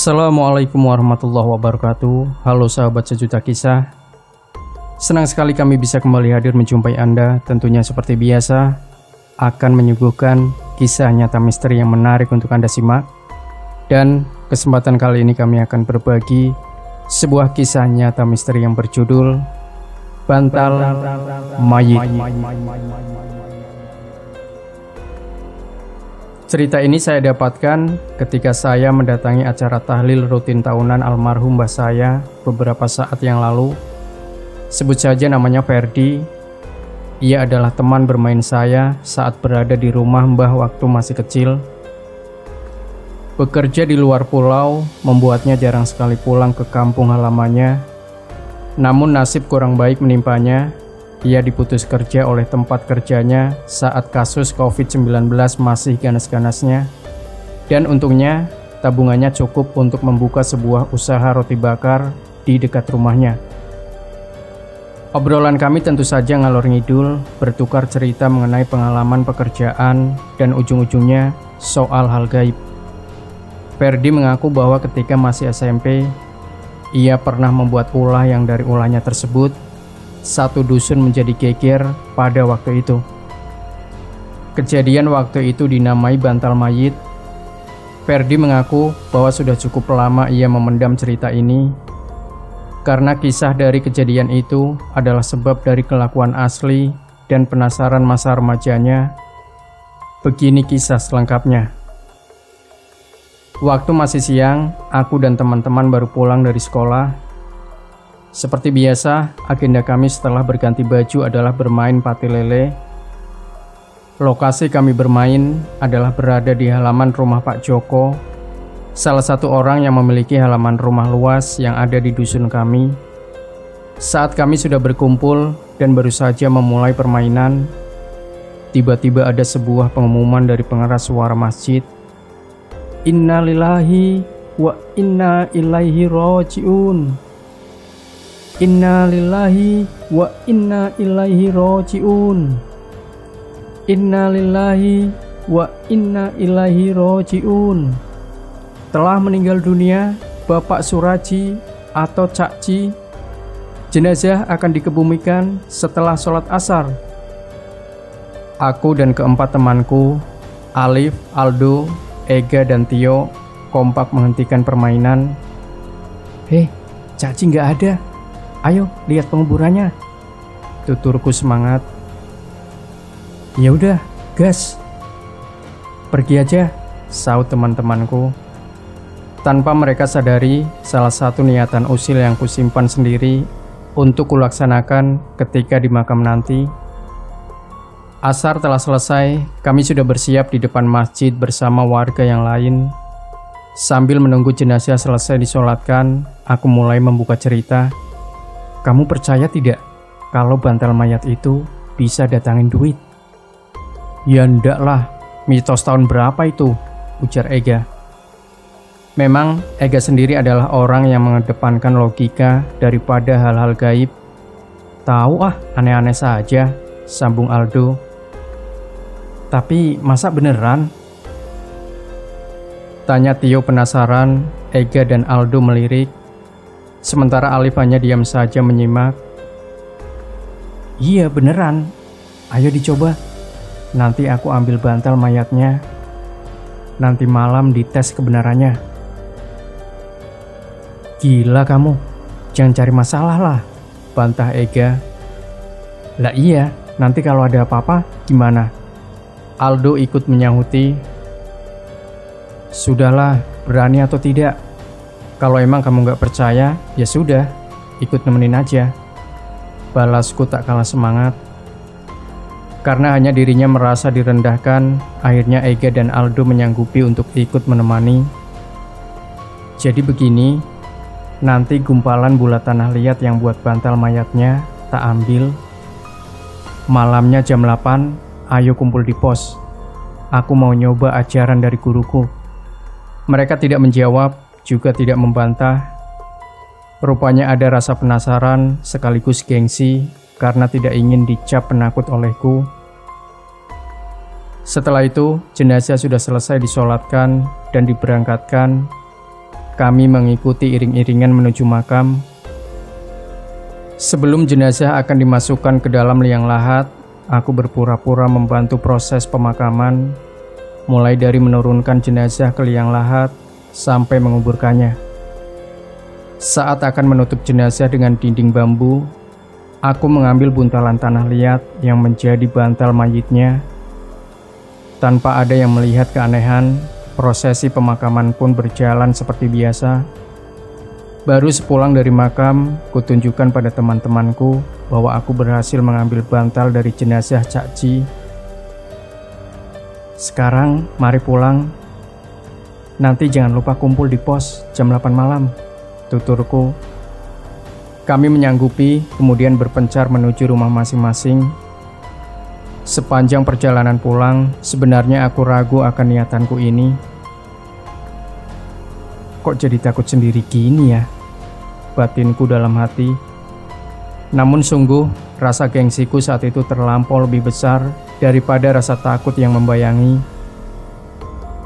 Assalamualaikum warahmatullahi wabarakatuh. Halo sahabat sejuta kisah. Senang sekali kami bisa kembali hadir menjumpai Anda. Tentunya seperti biasa akan menyuguhkan kisah nyata misteri yang menarik untuk Anda simak. Dan kesempatan kali ini kami akan berbagi sebuah kisah nyata misteri yang berjudul Bantal Mayit. Cerita ini saya dapatkan ketika saya mendatangi acara tahlil rutin tahunan almarhum mbah saya beberapa saat yang lalu. Sebut saja namanya Ferdi. Ia adalah teman bermain saya saat berada di rumah mbah waktu masih kecil. Bekerja di luar pulau membuatnya jarang sekali pulang ke kampung halamannya. Namun nasib kurang baik menimpanya. Ia diputus kerja oleh tempat kerjanya saat kasus COVID-19 masih ganas-ganasnya. Dan untungnya, tabungannya cukup untuk membuka sebuah usaha roti bakar di dekat rumahnya. Obrolan kami tentu saja ngalor ngidul, bertukar cerita mengenai pengalaman pekerjaan, dan ujung-ujungnya soal hal gaib. Ferdi mengaku bahwa ketika masih SMP, ia pernah membuat ulah yang dari ulahnya tersebut, satu dusun menjadi geger pada waktu itu. Kejadian waktu itu dinamai bantal mayit. Ferdi mengaku bahwa sudah cukup lama ia memendam cerita ini karena kisah dari kejadian itu adalah sebab dari kelakuan asli dan penasaran masa remajanya. Begini kisah selengkapnya. Waktu masih siang, aku dan teman-teman baru pulang dari sekolah. Seperti biasa, agenda kami setelah berganti baju adalah bermain pati lele. Lokasi kami bermain adalah berada di halaman rumah Pak Joko, salah satu orang yang memiliki halaman rumah luas yang ada di dusun kami. Saat kami sudah berkumpul dan baru saja memulai permainan, tiba-tiba ada sebuah pengumuman dari pengeras suara masjid. Innalillahi wa inna ilaihi raji'un. Innalillahi wa inna ilaihi raji'un. Innalillahi wa inna ilaihi raji'un. Telah meninggal dunia Bapak Suraji atau Cakci. Jenazah akan dikebumikan setelah sholat asar. Aku dan keempat temanku, Alif, Aldo, Ega, dan Tio, kompak menghentikan permainan. Hei, Cakci nggak ada. Ayo, lihat penguburannya, tuturku semangat. Ya udah, gas. Pergi aja, saut teman-temanku. Tanpa mereka sadari, salah satu niatan usil yang kusimpan sendiri untuk kulaksanakan ketika di makam nanti. Asar telah selesai, kami sudah bersiap di depan masjid bersama warga yang lain. Sambil menunggu jenazah selesai disolatkan, aku mulai membuka cerita. Kamu percaya tidak kalau bantal mayat itu bisa datangin duit? Ya ndak lah, mitos tahun berapa itu? Ujar Ega. Memang Ega sendiri adalah orang yang mengedepankan logika daripada hal-hal gaib. Tahu aneh-aneh saja, sambung Aldo. Tapi masa beneran? Tanya Tio penasaran. Ega dan Aldo melirik. Sementara Alif hanya diam saja menyimak. Iya beneran. Ayo dicoba. Nanti aku ambil bantal mayatnya. Nanti malam dites kebenarannya. Gila kamu. Jangan cari masalah lah, bantah Ega. Lah iya, nanti kalau ada apa-apa gimana? Aldo ikut menyahuti. Sudahlah, berani atau tidak? Kalau emang kamu gak percaya, ya sudah, ikut nemenin aja. Balasku tak kalah semangat. Karena hanya dirinya merasa direndahkan, akhirnya Ega dan Aldo menyanggupi untuk ikut menemani. Jadi begini, nanti gumpalan bulat tanah liat yang buat bantal mayatnya tak ambil. Malamnya jam 8, ayo kumpul di pos. Aku mau nyoba ajaran dari guruku. Mereka tidak menjawab, juga tidak membantah. Rupanya ada rasa penasaran sekaligus gengsi karena tidak ingin dicap penakut olehku. Setelah itu, jenazah sudah selesai disolatkan dan diberangkatkan. Kami mengikuti iring-iringan menuju makam. Sebelum jenazah akan dimasukkan ke dalam liang lahat, aku berpura-pura membantu proses pemakaman, mulai dari menurunkan jenazah ke liang lahat sampai menguburkannya. Saat akan menutup jenazah dengan dinding bambu, aku mengambil buntalan tanah liat yang menjadi bantal mayitnya. Tanpa ada yang melihat keanehan, prosesi pemakaman pun berjalan seperti biasa. Baru sepulang dari makam, kutunjukkan pada teman-temanku bahwa aku berhasil mengambil bantal dari jenazah Cak Ji. Sekarang mari pulang. Nanti jangan lupa kumpul di pos jam 8 malam, tuturku. Kami menyanggupi, kemudian berpencar menuju rumah masing-masing. Sepanjang perjalanan pulang, sebenarnya aku ragu akan niatanku ini. Kok jadi takut sendiri gini ya? Batinku dalam hati. Namun sungguh, rasa gengsiku saat itu terlampau lebih besar daripada rasa takut yang membayangi.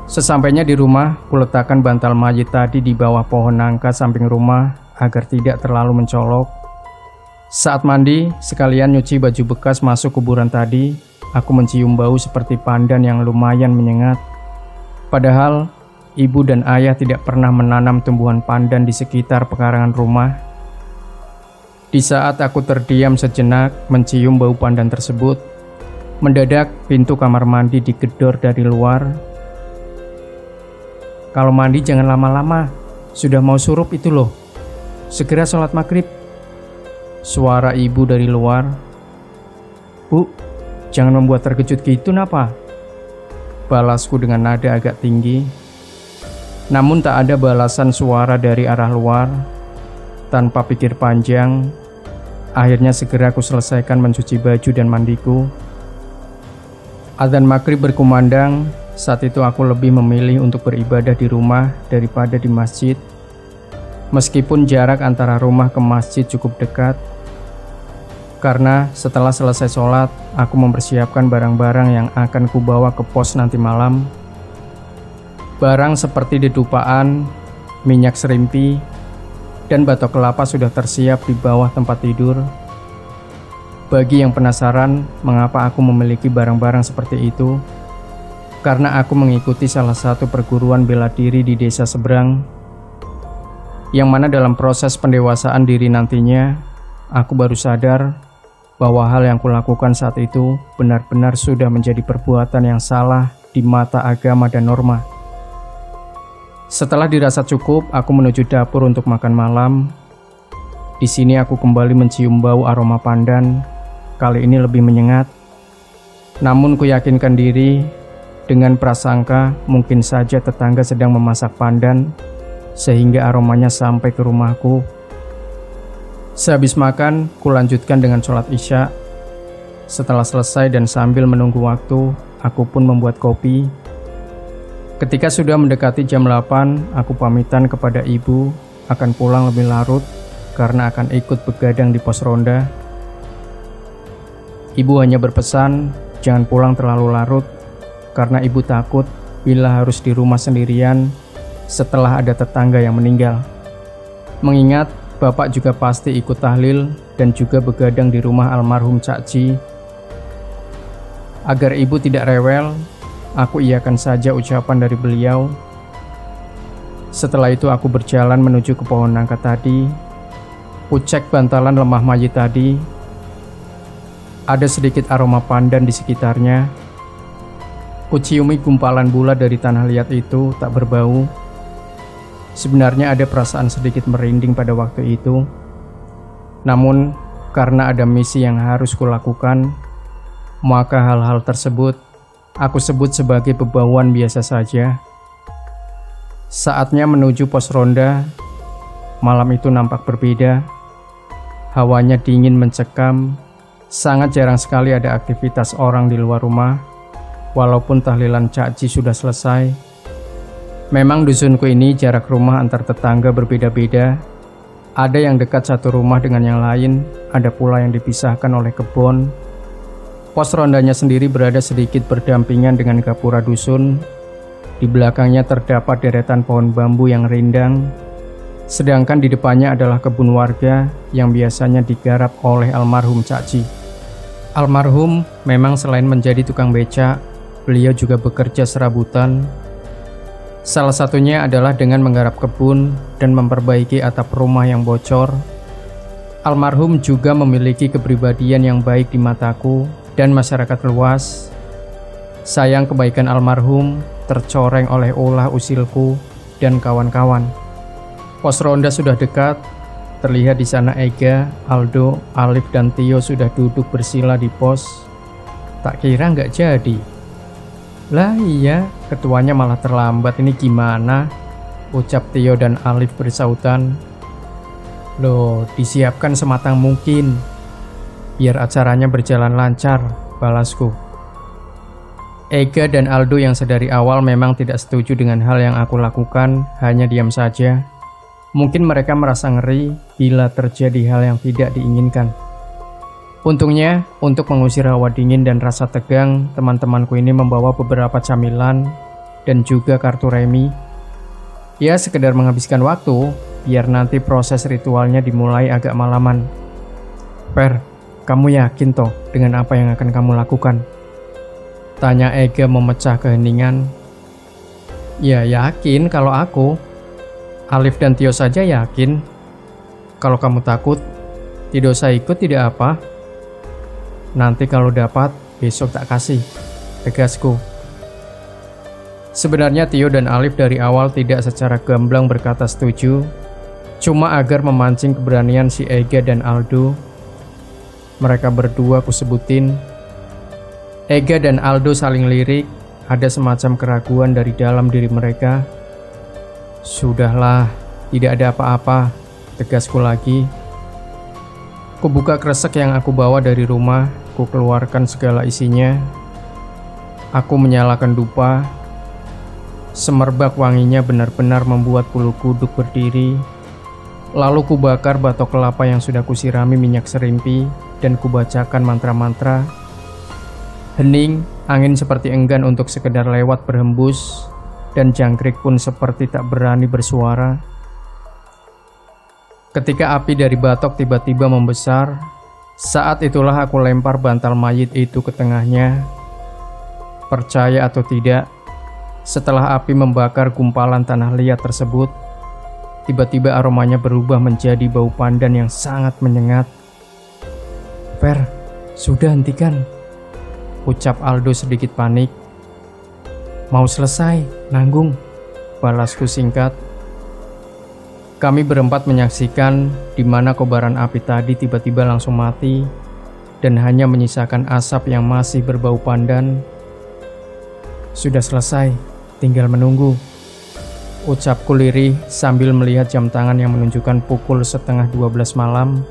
Sesampainya di rumah, kuletakkan bantal mayit tadi di bawah pohon nangka samping rumah agar tidak terlalu mencolok. Saat mandi, sekalian nyuci baju bekas masuk kuburan tadi, aku mencium bau seperti pandan yang lumayan menyengat. Padahal ibu dan ayah tidak pernah menanam tumbuhan pandan di sekitar pekarangan rumah. Di saat aku terdiam sejenak mencium bau pandan tersebut, mendadak pintu kamar mandi digedor dari luar. Kalau mandi jangan lama-lama, sudah mau surup itu loh. Segera sholat maghrib. Suara ibu dari luar. Bu, jangan membuat terkejut gitu napa? Balasku dengan nada agak tinggi. Namun tak ada balasan suara dari arah luar. Tanpa pikir panjang, akhirnya segera aku selesaikan mencuci baju dan mandiku. Adzan maghrib berkumandang. Saat itu aku lebih memilih untuk beribadah di rumah daripada di masjid. Meskipun jarak antara rumah ke masjid cukup dekat. Karena setelah selesai sholat, aku mempersiapkan barang-barang yang akan kubawa ke pos nanti malam. Barang seperti dedupaan, minyak serimpi, dan batok kelapa sudah tersiap di bawah tempat tidur. Bagi yang penasaran mengapa aku memiliki barang-barang seperti itu, karena aku mengikuti salah satu perguruan bela diri di desa seberang, yang mana dalam proses pendewasaan diri nantinya, aku baru sadar bahwa hal yang kulakukan saat itu benar-benar sudah menjadi perbuatan yang salah di mata agama dan norma. Setelah dirasa cukup, aku menuju dapur untuk makan malam. Di sini aku kembali mencium bau aroma pandan, kali ini lebih menyengat. Namun kuyakinkan diri dengan prasangka mungkin saja tetangga sedang memasak pandan, sehingga aromanya sampai ke rumahku. Sehabis makan, kulanjutkan dengan sholat isya. Setelah selesai dan sambil menunggu waktu, aku pun membuat kopi. Ketika sudah mendekati jam 8, aku pamitan kepada ibu akan pulang lebih larut karena akan ikut begadang di pos ronda. Ibu hanya berpesan jangan pulang terlalu larut karena ibu takut bila harus di rumah sendirian setelah ada tetangga yang meninggal. Mengingat bapak juga pasti ikut tahlil dan juga begadang di rumah almarhum Cak Ji. Agar ibu tidak rewel, aku iakan saja ucapan dari beliau. Setelah itu aku berjalan menuju ke pohon nangka tadi. Kucek bantalan lemah mayit tadi. Ada sedikit aroma pandan di sekitarnya. Kuciumi gumpalan bulat dari tanah liat itu tak berbau. Sebenarnya ada perasaan sedikit merinding pada waktu itu. Namun karena ada misi yang harus kulakukan, maka hal-hal tersebut aku sebut sebagai bebauan biasa saja. Saatnya menuju pos ronda. Malam itu nampak berbeda. Hawanya dingin mencekam. Sangat jarang sekali ada aktivitas orang di luar rumah. Walaupun tahlilan Cak Ji sudah selesai. Memang dusunku ini jarak rumah antar tetangga berbeda-beda. Ada yang dekat satu rumah dengan yang lain. Ada pula yang dipisahkan oleh kebun. Pos rondanya sendiri berada sedikit berdampingan dengan gapura dusun. Di belakangnya terdapat deretan pohon bambu yang rindang, sedangkan di depannya adalah kebun warga yang biasanya digarap oleh almarhum Cak Ji. Almarhum memang selain menjadi tukang becak, beliau juga bekerja serabutan. Salah satunya adalah dengan menggarap kebun dan memperbaiki atap rumah yang bocor. Almarhum juga memiliki kepribadian yang baik di mataku dan masyarakat luas. Sayang kebaikan almarhum tercoreng oleh ulah usilku dan kawan-kawan. Pos ronda sudah dekat. Terlihat di sana Ega, Aldo, Alif, dan Tio sudah duduk bersila di pos. Tak kira nggak jadi. Lah iya, ketuanya malah terlambat, ini gimana? Ucap Tio dan Alif bersautan. Loh, disiapkan sematang mungkin, biar acaranya berjalan lancar, balasku. Ega dan Aldo yang sedari awal memang tidak setuju dengan hal yang aku lakukan, hanya diam saja. Mungkin mereka merasa ngeri bila terjadi hal yang tidak diinginkan. Untungnya, untuk mengusir hawa dingin dan rasa tegang, teman-temanku ini membawa beberapa camilan dan juga kartu remi. Ya, sekedar menghabiskan waktu, biar nanti proses ritualnya dimulai agak malaman. Per, kamu yakin toh dengan apa yang akan kamu lakukan? Tanya Ega memecah keheningan. Ya yakin kalau aku. Alif dan Tio saja yakin. Kalau kamu takut, tidak usah ikut tidak apa. Nanti kalau dapat, besok tak kasih, tegasku. Sebenarnya Tio dan Alif dari awal tidak secara gamblang berkata setuju, cuma agar memancing keberanian si Ega dan Aldo. Mereka berdua kusebutin. Ega dan Aldo saling lirik, ada semacam keraguan dari dalam diri mereka. Sudahlah, tidak ada apa-apa, tegasku lagi. Kubuka kresek yang aku bawa dari rumah, ku keluarkan segala isinya. Aku menyalakan dupa. Semerbak wanginya benar-benar membuat bulu kuduk berdiri. Lalu kubakar batok kelapa yang sudah kusirami minyak serimpi dan kubacakan mantra-mantra. Hening, angin seperti enggan untuk sekedar lewat berhembus, dan jangkrik pun seperti tak berani bersuara. Ketika api dari batok tiba-tiba membesar, saat itulah aku lempar bantal mayit itu ke tengahnya. Percaya atau tidak, setelah api membakar gumpalan tanah liat tersebut, tiba-tiba aromanya berubah menjadi bau pandan yang sangat menyengat. Fer, sudah hentikan, ucap Aldo sedikit panik. Mau selesai, nanggung, balasku singkat. Kami berempat menyaksikan di mana kobaran api tadi tiba-tiba langsung mati dan hanya menyisakan asap yang masih berbau pandan. Sudah selesai, tinggal menunggu, ucapku lirih sambil melihat jam tangan yang menunjukkan pukul 11:30 malam.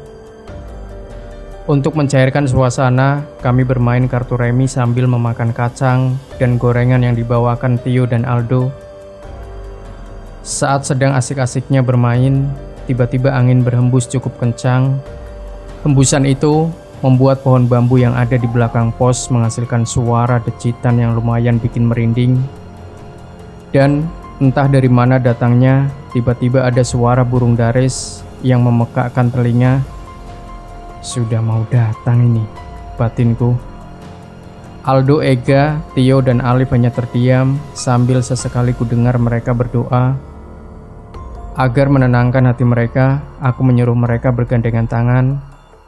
Untuk mencairkan suasana, kami bermain kartu remi sambil memakan kacang dan gorengan yang dibawakan Tio dan Aldo. Saat sedang asik-asiknya bermain, tiba-tiba angin berhembus cukup kencang. Hembusan itu membuat pohon bambu yang ada di belakang pos menghasilkan suara decitan yang lumayan bikin merinding. Dan entah dari mana datangnya, tiba-tiba ada suara burung daris yang memekakkan telinga. Sudah mau datang ini, batinku. Aldo, Ega, Tio, dan Alif hanya terdiam sambil sesekali ku dengar mereka berdoa. Agar menenangkan hati mereka, aku menyuruh mereka bergandengan tangan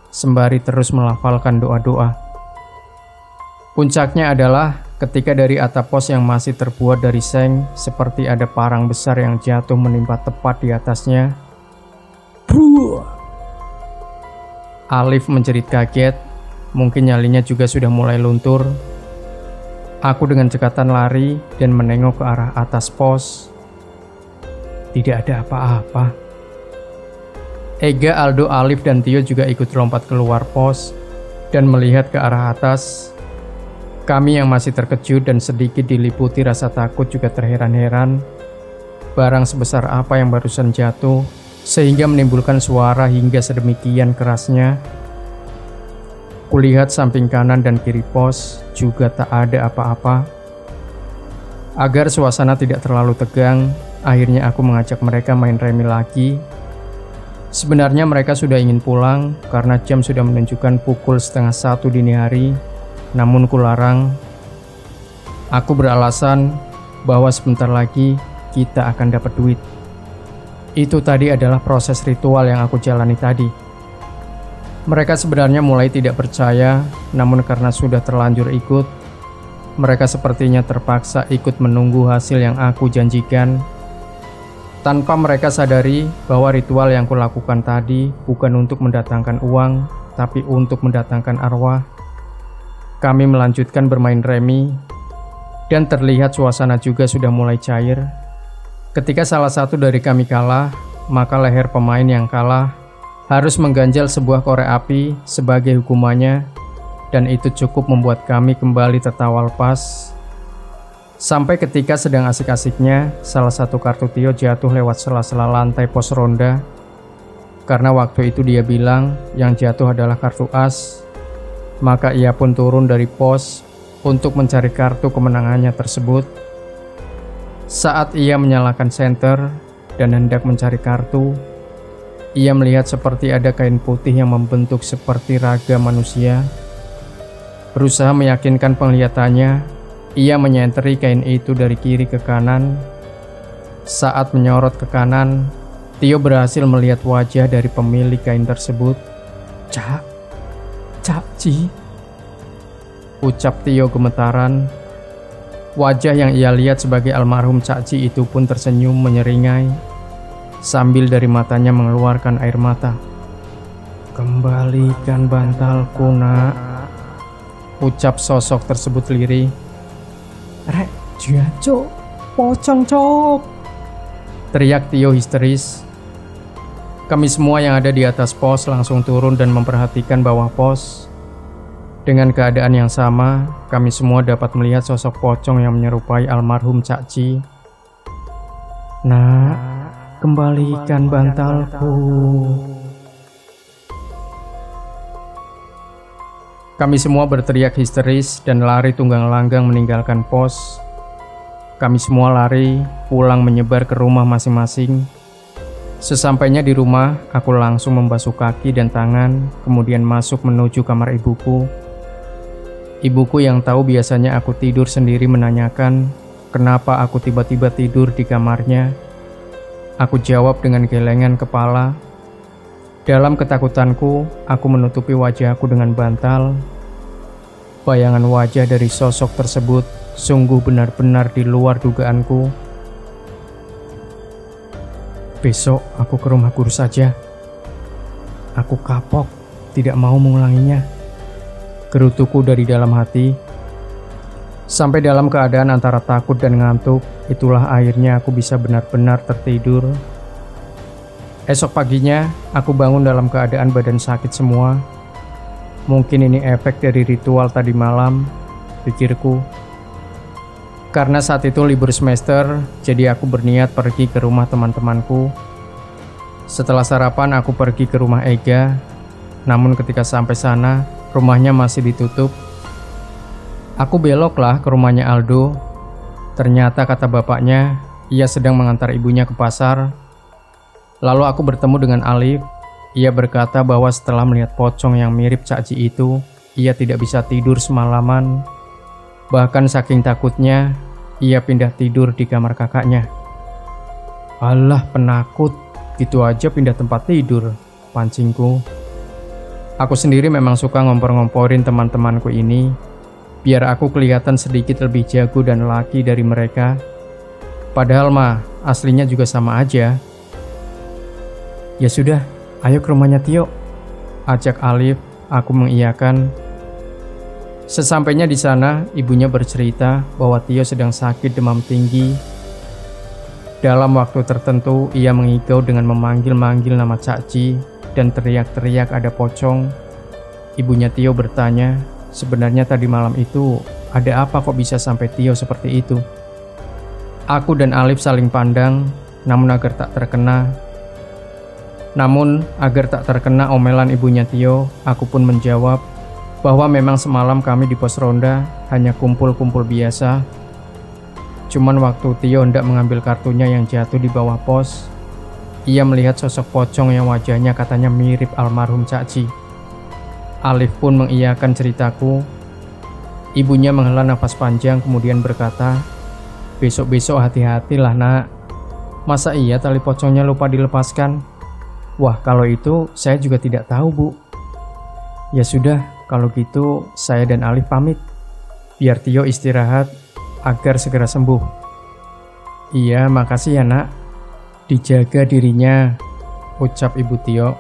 sembari terus melafalkan doa-doa. Puncaknya adalah ketika dari atap pos yang masih terbuat dari seng, seperti ada parang besar yang jatuh menimpa tepat di atasnya. Buah! Alif menjerit kaget, mungkin nyalinya juga sudah mulai luntur. Aku dengan cekatan lari dan menengok ke arah atas pos. Tidak ada apa-apa. Ega, Aldo, Alif, dan Tio juga ikut lompat keluar pos dan melihat ke arah atas. Kami yang masih terkejut dan sedikit diliputi rasa takut juga terheran-heran. Barang sebesar apa yang barusan jatuh sehingga menimbulkan suara hingga sedemikian kerasnya. Kulihat samping kanan dan kiri pos juga tak ada apa-apa. Agar suasana tidak terlalu tegang, akhirnya aku mengajak mereka main remi lagi. Sebenarnya mereka sudah ingin pulang karena jam sudah menunjukkan pukul 12:30 dini hari, namun kularang. Aku beralasan bahwa sebentar lagi kita akan dapat duit. Itu tadi adalah proses ritual yang aku jalani tadi. Mereka sebenarnya mulai tidak percaya, namun karena sudah terlanjur ikut, mereka sepertinya terpaksa ikut menunggu hasil yang aku janjikan. Tanpa mereka sadari bahwa ritual yang kulakukan tadi bukan untuk mendatangkan uang, tapi untuk mendatangkan arwah. Kami melanjutkan bermain remi, dan terlihat suasana juga sudah mulai cair. Ketika salah satu dari kami kalah, maka leher pemain yang kalah harus mengganjal sebuah korek api sebagai hukumannya, dan itu cukup membuat kami kembali tertawa lepas. Sampai ketika sedang asik-asiknya, salah satu kartu Tio jatuh lewat sela-sela lantai pos ronda. Karena waktu itu dia bilang yang jatuh adalah kartu as, maka ia pun turun dari pos untuk mencari kartu kemenangannya tersebut. Saat ia menyalakan senter dan hendak mencari kartu, ia melihat seperti ada kain putih yang membentuk seperti raga manusia. Berusaha meyakinkan penglihatannya, ia menyenteri kain itu dari kiri ke kanan. Saat menyorot ke kanan, Tio berhasil melihat wajah dari pemilik kain tersebut. Cak Ci, ucap Tio gemetaran. Wajah yang ia lihat sebagai almarhum Cak Ci itu pun tersenyum menyeringai, sambil dari matanya mengeluarkan air mata. Kembalikan bantalku, nak, ucap sosok tersebut lirih. Rek, jancuk, pocong cok, teriak Tio histeris. Kami semua yang ada di atas pos langsung turun dan memperhatikan bawah pos. Dengan keadaan yang sama, kami semua dapat melihat sosok pocong yang menyerupai almarhum Cak Ci. Nak, kembalikan bantalku. Kami semua berteriak histeris dan lari tunggang langgang meninggalkan pos. Kami semua lari pulang menyebar ke rumah masing-masing. Sesampainya di rumah, aku langsung membasuh kaki dan tangan, kemudian masuk menuju kamar ibuku. Ibuku yang tahu biasanya aku tidur sendiri menanyakan kenapa aku tiba-tiba tidur di kamarnya. Aku jawab dengan gelengan kepala. Dalam ketakutanku, aku menutupi wajahku dengan bantal. Bayangan wajah dari sosok tersebut sungguh benar-benar di luar dugaanku. Besok aku ke rumah guru saja. Aku kapok, tidak mau mengulanginya, gerutuku dari dalam hati. Sampai dalam keadaan antara takut dan ngantuk, itulah akhirnya aku bisa benar-benar tertidur. Esok paginya, aku bangun dalam keadaan badan sakit semua. Mungkin ini efek dari ritual tadi malam, pikirku. Karena saat itu libur semester, jadi aku berniat pergi ke rumah teman-temanku. Setelah sarapan, aku pergi ke rumah Ega. Namun ketika sampai sana, rumahnya masih ditutup. Aku beloklah ke rumahnya Aldo. Ternyata kata bapaknya, ia sedang mengantar ibunya ke pasar. Lalu aku bertemu dengan Alif. Ia berkata bahwa setelah melihat pocong yang mirip Cak Ci itu, ia tidak bisa tidur semalaman. Bahkan saking takutnya, ia pindah tidur di kamar kakaknya. Alah penakut, gitu aja pindah tempat tidur, pancingku. Aku sendiri memang suka ngompor-ngomporin teman-temanku ini, biar aku kelihatan sedikit lebih jago dan laki dari mereka. Padahal mah, aslinya juga sama aja. Ya sudah, ayo ke rumahnya Tio, ajak Alif. Aku mengiyakan. Sesampainya di sana, ibunya bercerita bahwa Tio sedang sakit demam tinggi. Dalam waktu tertentu, ia mengigau dengan memanggil-manggil nama Cak Ci dan teriak-teriak ada pocong. Ibunya Tio bertanya, sebenarnya tadi malam itu ada apa kok bisa sampai Tio seperti itu? Aku dan Alif saling pandang, namun agar tak terkena omelan ibunya Tio, aku pun menjawab bahwa memang semalam kami di pos ronda hanya kumpul-kumpul biasa. Cuman waktu Tio hendak mengambil kartunya yang jatuh di bawah pos, ia melihat sosok pocong yang wajahnya katanya mirip almarhum Cakci. Alif pun mengiyakan ceritaku. Ibunya menghela nafas panjang kemudian berkata, "Besok-besok hati-hatilah nak. Masa iya tali pocongnya lupa dilepaskan?" "Wah, kalau itu saya juga tidak tahu, Bu." "Ya sudah, kalau gitu saya dan Alif pamit. Biar Tio istirahat agar segera sembuh." "Iya, makasih ya nak. Dijaga dirinya," ucap Ibu Tio.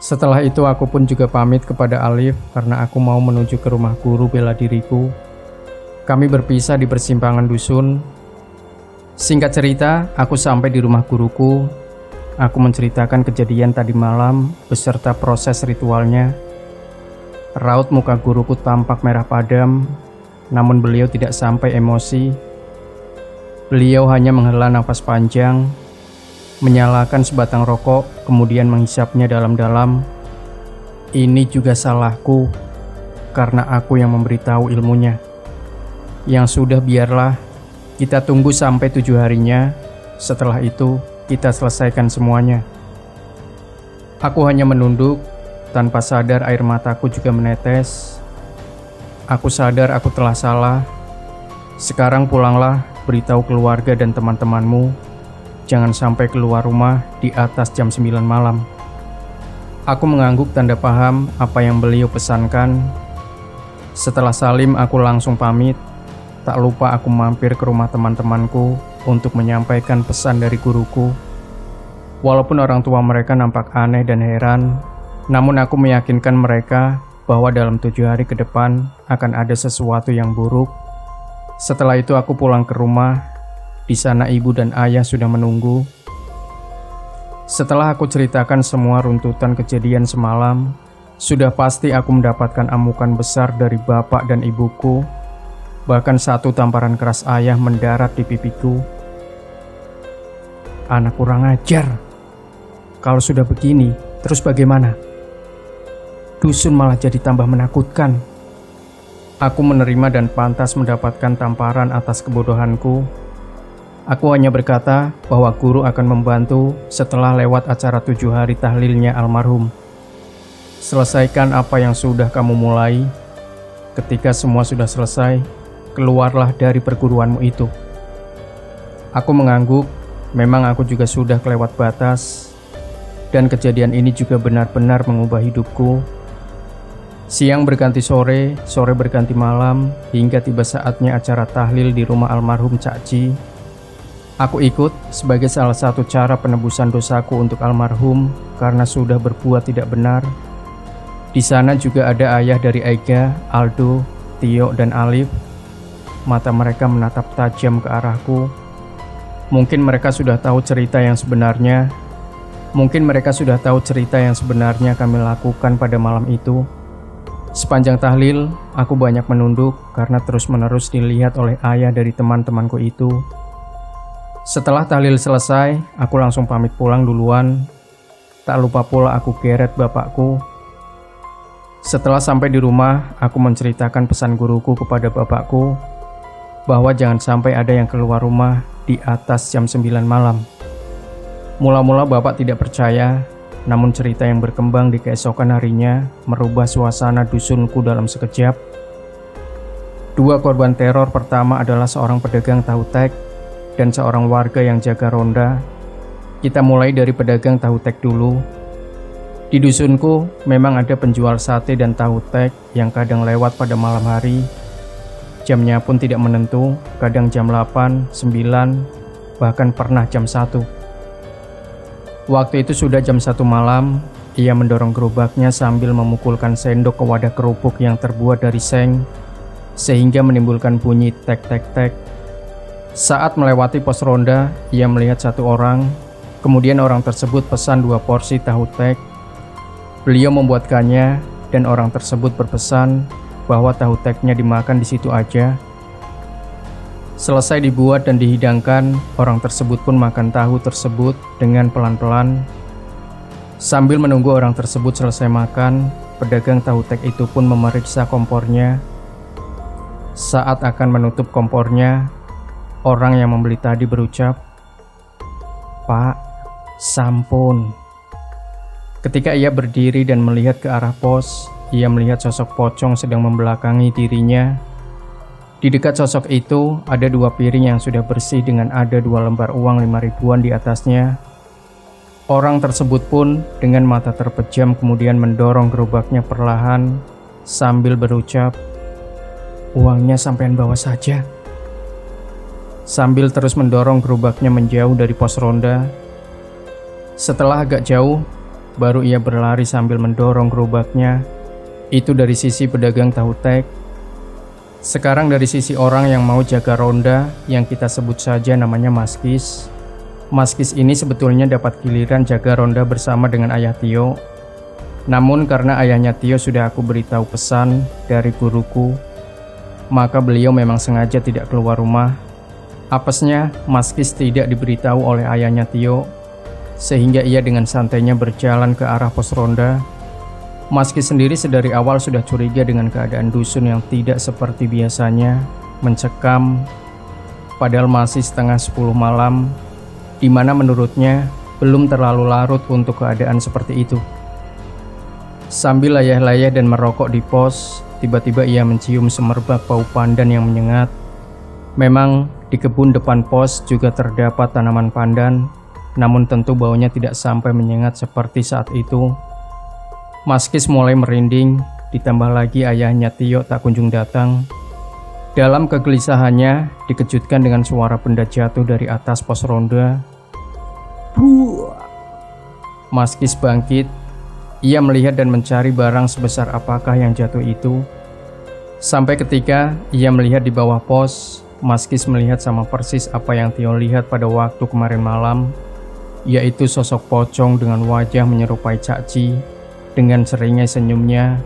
Setelah itu aku pun juga pamit kepada Alif karena aku mau menuju ke rumah guru bela diriku. Kami berpisah di persimpangan dusun. Singkat cerita, aku sampai di rumah guruku. Aku menceritakan kejadian tadi malam beserta proses ritualnya. Raut muka guruku tampak merah padam, namun beliau tidak sampai emosi. Beliau hanya menghela nafas panjang, menyalakan sebatang rokok, kemudian menghisapnya dalam-dalam. "Ini juga salahku, karena aku yang memberitahu ilmunya. Yang sudah biarlah, kita tunggu sampai 7 harinya. Setelah itu, kita selesaikan semuanya." Aku hanya menunduk, tanpa sadar air mataku juga menetes. Aku sadar aku telah salah. Sekarang pulanglah, beritahu keluarga dan teman-temanmu. Jangan sampai keluar rumah di atas jam 9 malam. Aku mengangguk tanda paham apa yang beliau pesankan. Setelah salim, aku langsung pamit. Tak lupa aku mampir ke rumah teman-temanku untuk menyampaikan pesan dari guruku. Walaupun orang tua mereka nampak aneh dan heran, namun aku meyakinkan mereka bahwa dalam 7 hari ke depan akan ada sesuatu yang buruk. Setelah itu aku pulang ke rumah. Di sana ibu dan ayah sudah menunggu. Setelah aku ceritakan semua runtutan kejadian semalam, sudah pasti aku mendapatkan amukan besar dari bapak dan ibuku. Bahkan satu tamparan keras ayah mendarat di pipiku. "Anak kurang ajar. Kalau sudah begini, terus bagaimana? Dusun malah jadi tambah menakutkan." Aku menerima dan pantas mendapatkan tamparan atas kebodohanku. Aku hanya berkata bahwa guru akan membantu setelah lewat acara 7 hari tahlilnya almarhum. "Selesaikan apa yang sudah kamu mulai. Ketika semua sudah selesai, keluarlah dari perguruanmu itu." Aku mengangguk. Memang aku juga sudah kelewat batas. Dan kejadian ini juga benar-benar mengubah hidupku. Siang berganti sore, sore berganti malam, hingga tiba saatnya acara tahlil di rumah almarhum Cakci. Aku ikut sebagai salah satu cara penebusan dosaku untuk almarhum karena sudah berbuat tidak benar. Di sana juga ada ayah dari Ega, Aldo, Tio, dan Alif. Mata mereka menatap tajam ke arahku. Mungkin mereka sudah tahu cerita yang sebenarnya. Mungkin mereka sudah tahu cerita yang sebenarnya kami lakukan pada malam itu. Sepanjang tahlil, aku banyak menunduk karena terus-menerus dilihat oleh ayah dari teman-temanku itu. Setelah tahlil selesai, aku langsung pamit pulang duluan. Tak lupa pula aku geret bapakku. Setelah sampai di rumah, aku menceritakan pesan guruku kepada bapakku bahwa jangan sampai ada yang keluar rumah di atas jam 9 malam. Mula-mula bapak tidak percaya, namun cerita yang berkembang di keesokan harinya merubah suasana dusunku dalam sekejap. 2 korban teror pertama adalah seorang pedagang tahu tek dan seorang warga yang jaga ronda. Kita mulai dari pedagang tahu tek dulu. Di dusunku memang ada penjual sate dan tahu tek yang kadang lewat pada malam hari. Jamnya pun tidak menentu, kadang jam 8, 9, bahkan pernah jam 1. Waktu itu sudah jam 1 malam, ia mendorong gerobaknya sambil memukulkan sendok ke wadah kerupuk yang terbuat dari seng, sehingga menimbulkan bunyi tek-tek-tek. Saat melewati pos ronda, ia melihat 1 orang, kemudian orang tersebut pesan 2 porsi tahu tek. Beliau membuatkannya, dan orang tersebut berpesan bahwa tahu teknya dimakan di situ aja. Selesai dibuat dan dihidangkan, orang tersebut pun makan tahu tersebut dengan pelan-pelan. Sambil menunggu orang tersebut selesai makan, pedagang tahu tek itu pun memeriksa kompornya. Saat akan menutup kompornya, Orang yang membeli tadi berucap, "Pak, sampun." Ketika ia berdiri dan melihat ke arah pos, ia melihat sosok pocong sedang membelakangi dirinya. Di dekat sosok itu ada 2 piring yang sudah bersih dengan ada 2 lembar uang 5 ribuan di atasnya. Orang tersebut pun dengan mata terpejam kemudian mendorong gerobaknya perlahan sambil berucap, "Uangnya sampean bawa saja." Sambil terus mendorong gerobaknya menjauh dari pos ronda. Setelah agak jauh, baru ia berlari sambil mendorong gerobaknya. Itu dari sisi pedagang tahu tek. Sekarang dari sisi orang yang mau jaga ronda yang kita sebut saja namanya Mas Kis. Mas Kis ini sebetulnya dapat giliran jaga ronda bersama dengan ayah Tio. Namun karena ayahnya Tio sudah aku beritahu pesan dari guruku, maka beliau memang sengaja tidak keluar rumah. Apesnya, Mas Kis tidak diberitahu oleh ayahnya Tio, sehingga ia dengan santainya berjalan ke arah pos ronda. Mas Kis sendiri sedari awal sudah curiga dengan keadaan dusun yang tidak seperti biasanya, mencekam, padahal masih setengah 10 malam, di mana menurutnya belum terlalu larut untuk keadaan seperti itu. Sambil layah-layah dan merokok di pos, tiba-tiba ia mencium semerbak bau pandan yang menyengat. Memang di kebun depan pos juga terdapat tanaman pandan, namun tentu baunya tidak sampai menyengat seperti saat itu. Mas Kis mulai merinding, ditambah lagi ayahnya Tio tak kunjung datang. Dalam kegelisahannya, dikejutkan dengan suara benda jatuh dari atas pos ronda. Buah! Mas Kis bangkit. Ia melihat dan mencari barang sebesar apakah yang jatuh itu. Sampai ketika ia melihat di bawah pos, Mas Kis melihat sama persis apa yang Tio lihat pada waktu kemarin malam, yaitu sosok pocong dengan wajah menyerupai Cak Ci, dengan seringai senyumnya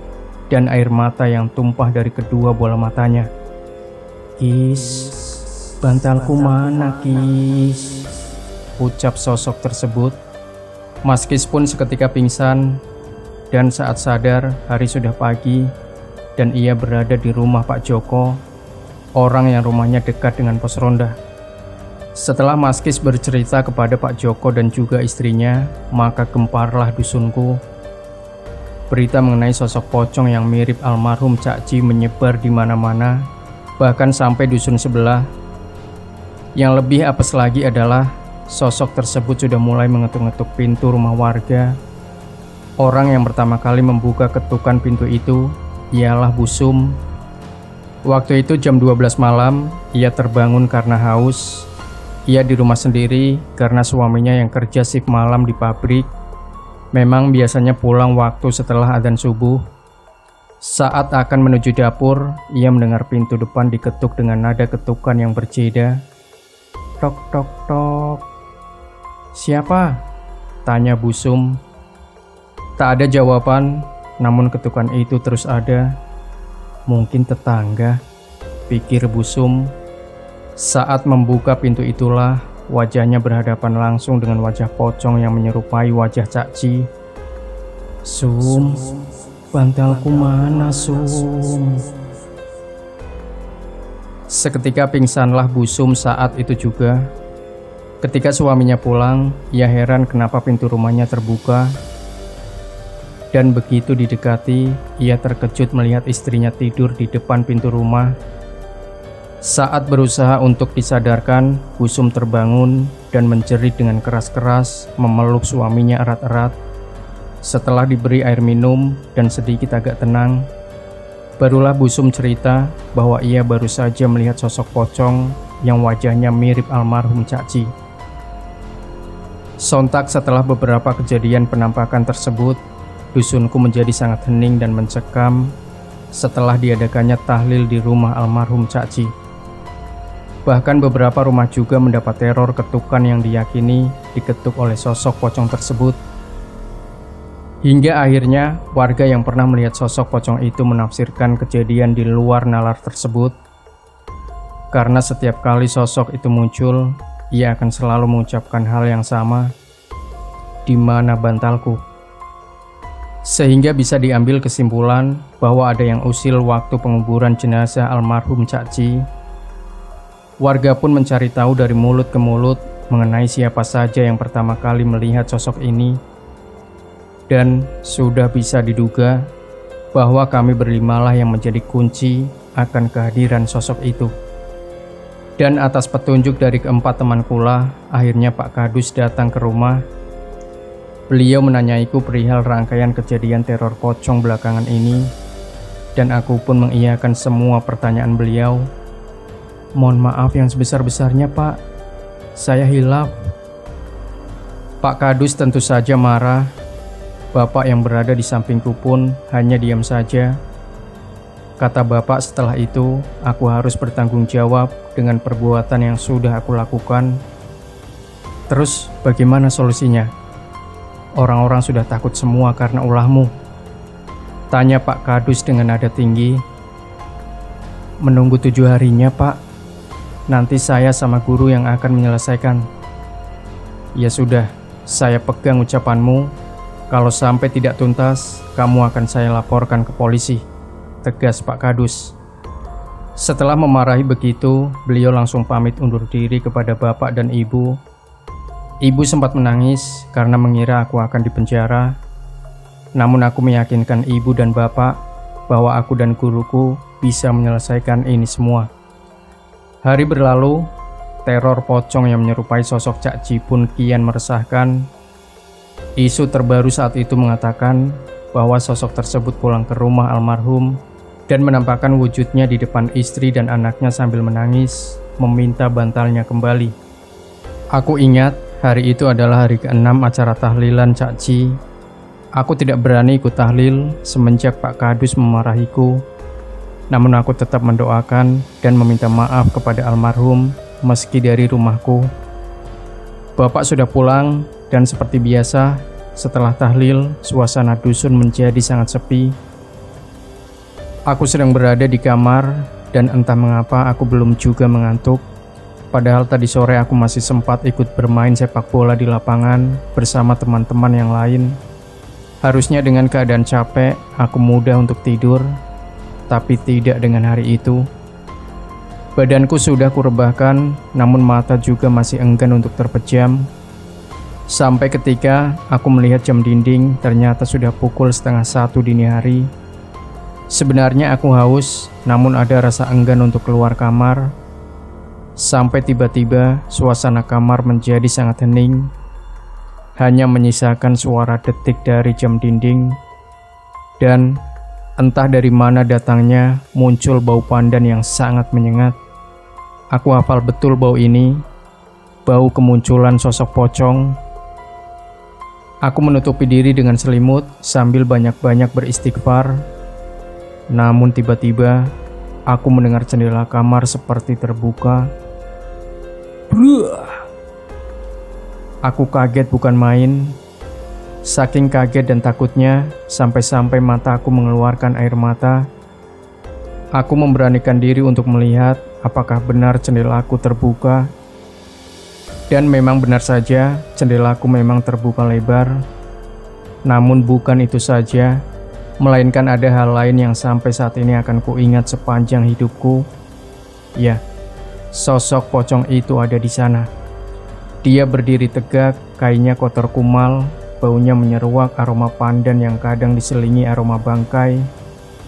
dan air mata yang tumpah dari kedua bola matanya. "Kis, bantalku mana, Kis?" ucap sosok tersebut. Mas Kis pun seketika pingsan, dan saat sadar hari sudah pagi dan ia berada di rumah Pak Joko, orang yang rumahnya dekat dengan pos ronda. Setelah Mas Kis bercerita kepada Pak Joko dan juga istrinya, maka gemparlah dusunku. Berita mengenai sosok pocong yang mirip almarhum Cak Ci menyebar di mana-mana, bahkan sampai dusun sebelah. Yang lebih apes lagi adalah sosok tersebut sudah mulai mengetuk-ngetuk pintu rumah warga. Orang yang pertama kali membuka ketukan pintu itu ialah Bu Sum. Waktu itu jam 12 malam, ia terbangun karena haus. Ia di rumah sendiri karena suaminya yang kerja shift malam di pabrik. Memang biasanya pulang waktu setelah adzan subuh. Saat akan menuju dapur, ia mendengar pintu depan diketuk dengan nada ketukan yang berbeda. "Tok tok tok." "Siapa?" tanya Bu Sum. Tak ada jawaban, namun ketukan itu terus ada. "Mungkin tetangga," pikir Bu Sum. Saat membuka pintu itulah wajahnya berhadapan langsung dengan wajah pocong yang menyerupai wajah Cak Ci. "Sum, bantalku mana, Sum?" Seketika pingsanlah Bu Sum saat itu juga. Ketika suaminya pulang, ia heran kenapa pintu rumahnya terbuka. Dan begitu didekati, ia terkejut melihat istrinya tidur di depan pintu rumah. Saat berusaha untuk disadarkan, Bu Sum terbangun dan menjerit dengan keras-keras, memeluk suaminya erat-erat. Setelah diberi air minum dan sedikit agak tenang, barulah Bu Sum cerita bahwa ia baru saja melihat sosok pocong yang wajahnya mirip almarhum Cak Ci. Sontak setelah beberapa kejadian penampakan tersebut, dusunku menjadi sangat hening dan mencekam setelah diadakannya tahlil di rumah almarhum Cak Ci. Bahkan beberapa rumah juga mendapat teror ketukan yang diyakini diketuk oleh sosok pocong tersebut. Hingga akhirnya warga yang pernah melihat sosok pocong itu menafsirkan kejadian di luar nalar tersebut. Karena setiap kali sosok itu muncul, ia akan selalu mengucapkan hal yang sama, "Di mana bantalku?" Sehingga bisa diambil kesimpulan bahwa ada yang usil waktu penguburan jenazah almarhum Cak Ci. Warga pun mencari tahu dari mulut ke mulut mengenai siapa saja yang pertama kali melihat sosok ini. Dan sudah bisa diduga bahwa kami berlimalah yang menjadi kunci akan kehadiran sosok itu. Dan atas petunjuk dari keempat temanku lah, akhirnya Pak Kadus datang ke rumah. Beliau menanyaiku perihal rangkaian kejadian teror pocong belakangan ini, dan aku pun mengiyakan semua pertanyaan beliau. Mohon maaf yang sebesar-besarnya, Pak. Saya hilaf. Pak Kadus tentu saja marah. Bapak yang berada di sampingku pun hanya diam saja. Kata Bapak, setelah itu aku harus bertanggung jawab dengan perbuatan yang sudah aku lakukan. Terus bagaimana solusinya? Orang-orang sudah takut semua karena ulahmu. Tanya Pak Kadus dengan nada tinggi. Menunggu 7 harinya, Pak. Nanti saya sama guru yang akan menyelesaikan. Ya sudah, saya pegang ucapanmu. Kalau sampai tidak tuntas, kamu akan saya laporkan ke polisi, tegas Pak Kadus. Setelah memarahi begitu, beliau langsung pamit undur diri kepada bapak dan ibu. Ibu sempat menangis karena mengira aku akan dipenjara. Namun aku meyakinkan ibu dan bapak bahwa aku dan guruku bisa menyelesaikan ini semua. Hari berlalu, teror pocong yang menyerupai sosok Cak Ji pun kian meresahkan. Isu terbaru saat itu mengatakan bahwa sosok tersebut pulang ke rumah almarhum dan menampakkan wujudnya di depan istri dan anaknya sambil menangis, meminta bantalnya kembali. Aku ingat hari itu adalah hari ke-6 acara tahlilan Cak Ji. Aku tidak berani ikut tahlil semenjak Pak Kadus memarahiku. Namun aku tetap mendoakan dan meminta maaf kepada almarhum meski dari rumahku. Bapak sudah pulang dan seperti biasa setelah tahlil suasana dusun menjadi sangat sepi. Aku sedang berada di kamar dan entah mengapa aku belum juga mengantuk. Padahal tadi sore aku masih sempat ikut bermain sepak bola di lapangan bersama teman-teman yang lain. Harusnya dengan keadaan capek aku mudah untuk tidur. Tapi tidak dengan hari itu. Badanku sudah kurebahkan, namun mata juga masih enggan untuk terpejam. Sampai ketika aku melihat jam dinding, ternyata sudah pukul 12:30 dini hari. Sebenarnya aku haus, namun ada rasa enggan untuk keluar kamar. Sampai tiba-tiba suasana kamar menjadi sangat hening. Hanya menyisakan suara detik dari jam dinding. Dan entah dari mana datangnya, muncul bau pandan yang sangat menyengat. Aku hafal betul bau ini, bau kemunculan sosok pocong. Aku menutupi diri dengan selimut sambil banyak-banyak beristighfar. Namun tiba-tiba, aku mendengar jendela kamar seperti terbuka. Bruh! Aku kaget bukan main. Saking kaget dan takutnya, sampai-sampai mataku mengeluarkan air mata. Aku memberanikan diri untuk melihat apakah benar jendelaku terbuka. Dan memang benar saja, jendelaku memang terbuka lebar. Namun bukan itu saja, melainkan ada hal lain yang sampai saat ini akan kuingat sepanjang hidupku. Ya, sosok pocong itu ada di sana. Dia berdiri tegak, kainnya kotor kumal. Baunya menyeruak aroma pandan yang kadang diselingi aroma bangkai.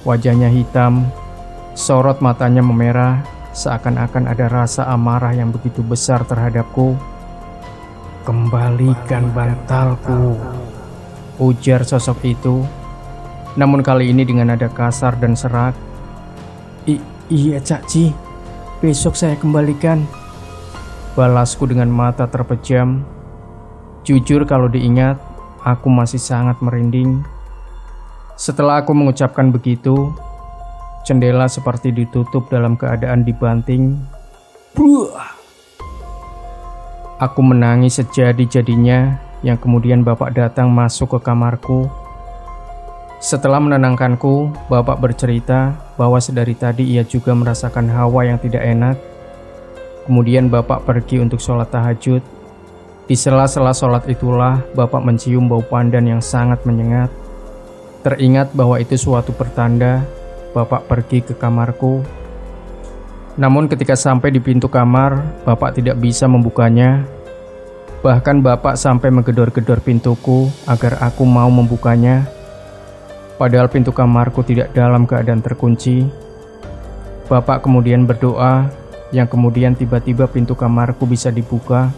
Wajahnya hitam, sorot matanya memerah, seakan-akan ada rasa amarah yang begitu besar terhadapku. Kembalikan bantalku, ujar sosok itu. Namun kali ini dengan nada kasar dan serak. Iya Cak Ji, besok saya kembalikan, balasku dengan mata terpejam. Jujur kalau diingat, aku masih sangat merinding. Setelah aku mengucapkan begitu, jendela seperti ditutup dalam keadaan dibanting. Aku menangis sejadi-jadinya, yang kemudian bapak datang masuk ke kamarku. Setelah menenangkanku, bapak bercerita bahwa sedari tadi ia juga merasakan hawa yang tidak enak. Kemudian bapak pergi untuk sholat tahajud. Di sela-sela sholat itulah bapak mencium bau pandan yang sangat menyengat. Teringat bahwa itu suatu pertanda, bapak pergi ke kamarku. Namun ketika sampai di pintu kamar, Bapak tidak bisa membukanya. Bahkan Bapak sampai menggedor-gedor pintuku agar aku mau membukanya. Padahal pintu kamarku tidak dalam keadaan terkunci. Bapak kemudian berdoa, yang kemudian tiba-tiba pintu kamarku bisa dibuka.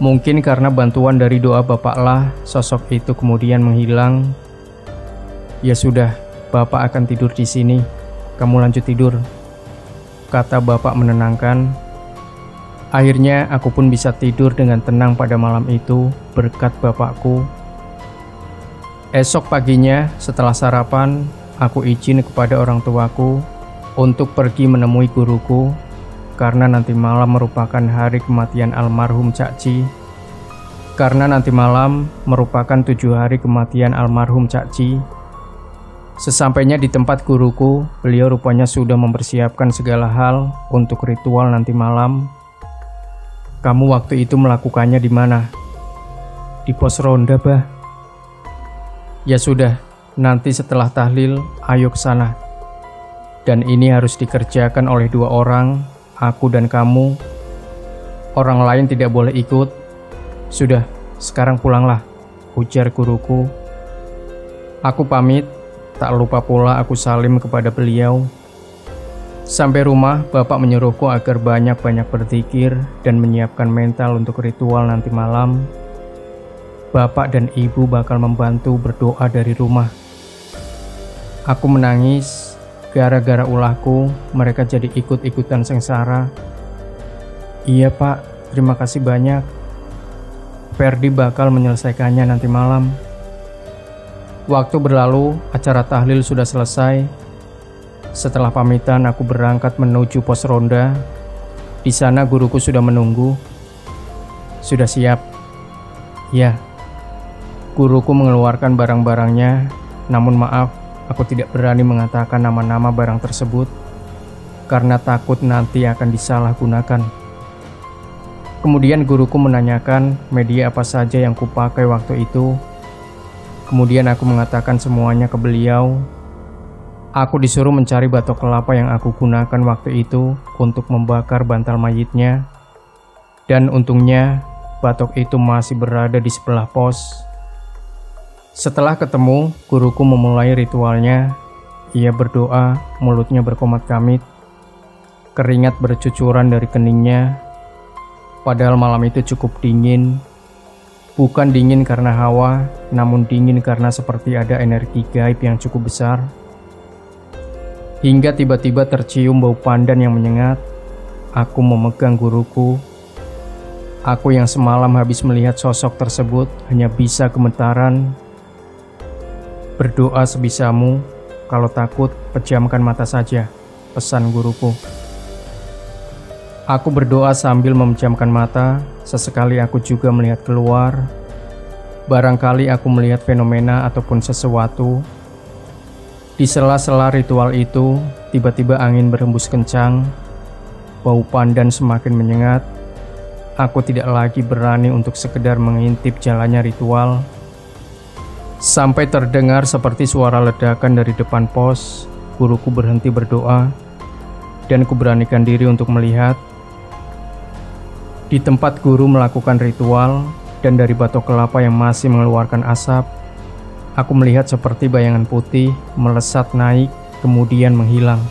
Mungkin karena bantuan dari doa Bapaklah, sosok itu kemudian menghilang. Ya sudah, Bapak akan tidur di sini. Kamu lanjut tidur, kata Bapak menenangkan. Akhirnya aku pun bisa tidur dengan tenang pada malam itu berkat Bapakku. Esok paginya setelah sarapan, aku izin kepada orang tuaku untuk pergi menemui guruku karena nanti malam merupakan hari kematian almarhum Cak Ci. Karena nanti malam merupakan 7 hari kematian almarhum Cak Ci. Sesampainya di tempat guruku, beliau rupanya sudah mempersiapkan segala hal untuk ritual nanti malam. Kamu waktu itu melakukannya di mana? Di pos ronda, Bah. Ya sudah, nanti setelah tahlil, ayo ke sana. Dan ini harus dikerjakan oleh 2 orang, aku dan kamu. Orang lain tidak boleh ikut. Sudah, sekarang pulanglah, ujar guruku. Aku pamit, tak lupa pula aku salim kepada beliau. Sampai rumah, Bapak menyuruhku agar banyak-banyak berzikir dan menyiapkan mental untuk ritual nanti malam. Bapak dan Ibu bakal membantu berdoa dari rumah. Aku menangis, gara-gara ulahku, mereka jadi ikut-ikutan sengsara. Iya Pak, terima kasih banyak. Ferdi bakal menyelesaikannya nanti malam. Waktu berlalu, acara tahlil sudah selesai. Setelah pamitan, aku berangkat menuju pos ronda. Di sana guruku sudah menunggu. Sudah siap? Ya. Guruku mengeluarkan barang-barangnya, namun maaf, aku tidak berani mengatakan nama-nama barang tersebut karena takut nanti akan disalahgunakan. Kemudian guruku menanyakan media apa saja yang kupakai waktu itu. Kemudian aku mengatakan semuanya ke beliau. Aku disuruh mencari batok kelapa yang aku gunakan waktu itu untuk membakar bantal mayitnya. Dan untungnya, batok itu masih berada di sebelah pos. Setelah ketemu, guruku memulai ritualnya. Ia berdoa, mulutnya berkomat-kamit. Keringat bercucuran dari keningnya. Padahal malam itu cukup dingin. Bukan dingin karena hawa, namun dingin karena seperti ada energi gaib yang cukup besar. Hingga tiba-tiba tercium bau pandan yang menyengat. Aku memegang guruku. Aku yang semalam habis melihat sosok tersebut hanya bisa gemetaran. Berdoa sebisamu, kalau takut pejamkan mata saja, pesan guruku. Aku berdoa sambil memejamkan mata, sesekali aku juga melihat keluar. Barangkali aku melihat fenomena ataupun sesuatu. Di sela-sela ritual itu, tiba-tiba angin berhembus kencang, bau pandan semakin menyengat. Aku tidak lagi berani untuk sekedar mengintip jalannya ritual. Sampai terdengar seperti suara ledakan dari depan pos, guruku berhenti berdoa, dan kuberanikan diri untuk melihat. Di tempat guru melakukan ritual, dan dari batok kelapa yang masih mengeluarkan asap, aku melihat seperti bayangan putih melesat naik, kemudian menghilang.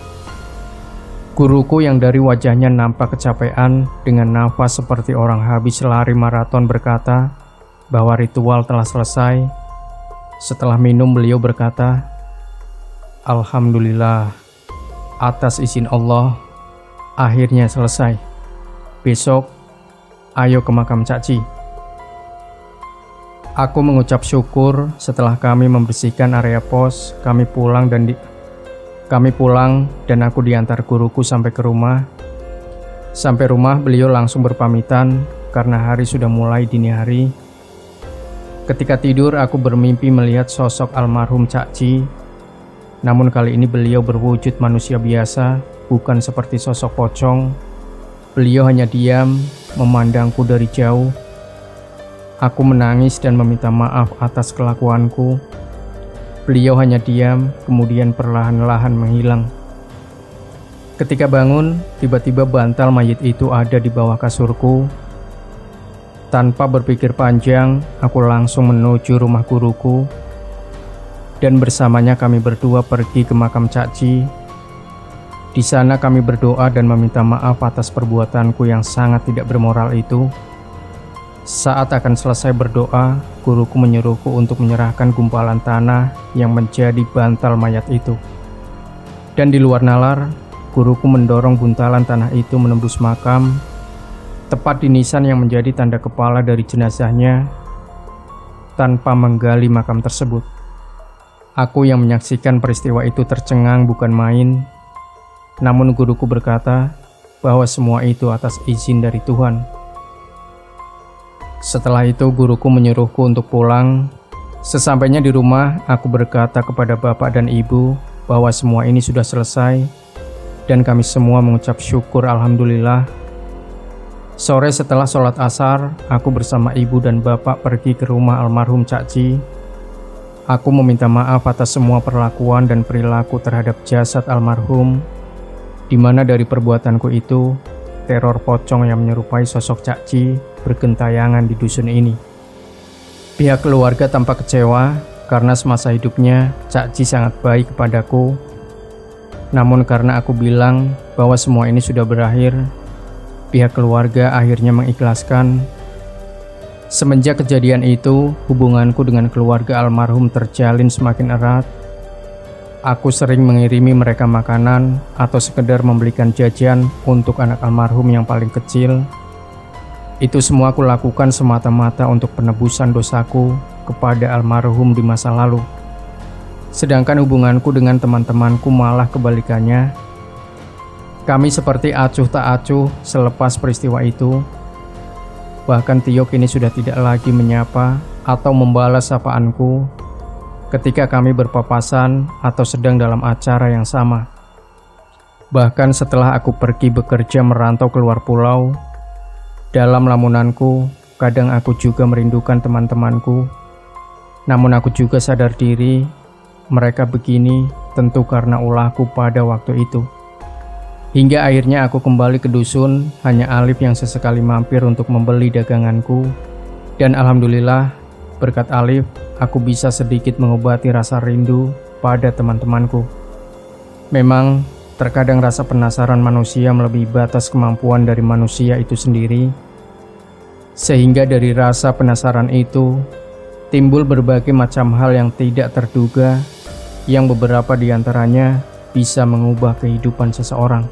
Guruku yang dari wajahnya nampak kecapean dengan nafas seperti orang habis lari maraton berkata bahwa ritual telah selesai. Setelah minum beliau berkata, Alhamdulillah, atas izin Allah, akhirnya selesai. Besok, ayo ke makam Cak Ci. Aku mengucap syukur setelah kami membersihkan area pos, kami pulang dan aku diantar guruku sampai ke rumah. Sampai rumah beliau langsung berpamitan karena hari sudah mulai dini hari. Ketika tidur aku bermimpi melihat sosok almarhum Cak Ci. Namun kali ini beliau berwujud manusia biasa, bukan seperti sosok pocong. Beliau hanya diam, memandangku dari jauh. Aku menangis dan meminta maaf atas kelakuanku. Beliau hanya diam, kemudian perlahan-lahan menghilang. Ketika bangun, tiba-tiba bantal mayit itu ada di bawah kasurku. Tanpa berpikir panjang, aku langsung menuju rumah guruku. Dan bersamanya kami berdua pergi ke makam Cakci. Di sana kami berdoa dan meminta maaf atas perbuatanku yang sangat tidak bermoral itu. Saat akan selesai berdoa, guruku menyuruhku untuk menyerahkan gumpalan tanah yang menjadi bantal mayat itu. Dan di luar nalar, guruku mendorong buntalan tanah itu menembus makam, tepat di nisan yang menjadi tanda kepala dari jenazahnya, tanpa menggali makam tersebut. Aku yang menyaksikan peristiwa itu tercengang bukan main, namun guruku berkata bahwa semua itu atas izin dari Tuhan. Setelah itu guruku menyuruhku untuk pulang. Sesampainya di rumah, aku berkata kepada bapak dan ibu bahwa semua ini sudah selesai, dan kami semua mengucap syukur alhamdulillah. Sore setelah sholat asar, aku bersama ibu dan bapak pergi ke rumah almarhum Cakci. Aku meminta maaf atas semua perlakuan dan perilaku terhadap jasad almarhum, di mana dari perbuatanku itu, teror pocong yang menyerupai sosok Cakci bergentayangan di dusun ini. Pihak keluarga tampak kecewa karena semasa hidupnya Cakci sangat baik kepadaku. Namun karena aku bilang bahwa semua ini sudah berakhir, pihak keluarga akhirnya mengikhlaskan. Semenjak kejadian itu, hubunganku dengan keluarga almarhum terjalin semakin erat. Aku sering mengirimi mereka makanan atau sekedar membelikan jajan untuk anak almarhum yang paling kecil. Itu semua aku lakukan semata-mata untuk penebusan dosaku kepada almarhum di masa lalu. Sedangkan hubunganku dengan teman-temanku malah kebalikannya. Kami seperti acuh tak acuh selepas peristiwa itu. Bahkan Tio kini sudah tidak lagi menyapa atau membalas sapaanku ketika kami berpapasan atau sedang dalam acara yang sama. Bahkan setelah aku pergi bekerja merantau keluar pulau, dalam lamunanku kadang aku juga merindukan teman-temanku. Namun aku juga sadar diri, mereka begini tentu karena ulahku pada waktu itu. Hingga akhirnya aku kembali ke dusun, hanya Alif yang sesekali mampir untuk membeli daganganku. Dan alhamdulillah, berkat Alif, aku bisa sedikit mengobati rasa rindu pada teman-temanku. Memang, terkadang rasa penasaran manusia melebihi batas kemampuan dari manusia itu sendiri. Sehingga dari rasa penasaran itu, timbul berbagai macam hal yang tidak terduga, yang beberapa diantaranya bisa mengubah kehidupan seseorang.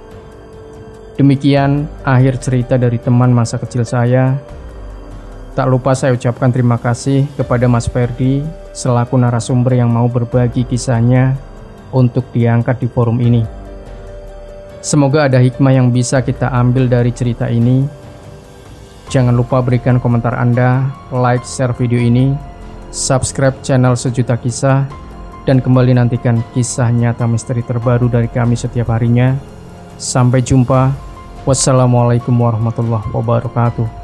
Demikian akhir cerita dari teman masa kecil saya. Tak lupa saya ucapkan terima kasih kepada Mas Ferdi selaku narasumber yang mau berbagi kisahnya untuk diangkat di forum ini. Semoga ada hikmah yang bisa kita ambil dari cerita ini. Jangan lupa berikan komentar Anda, like, share video ini, subscribe channel Sejuta Kisah, dan kembali nantikan kisah nyata misteri terbaru dari kami setiap harinya. Sampai jumpa. Wassalamualaikum warahmatullahi wabarakatuh.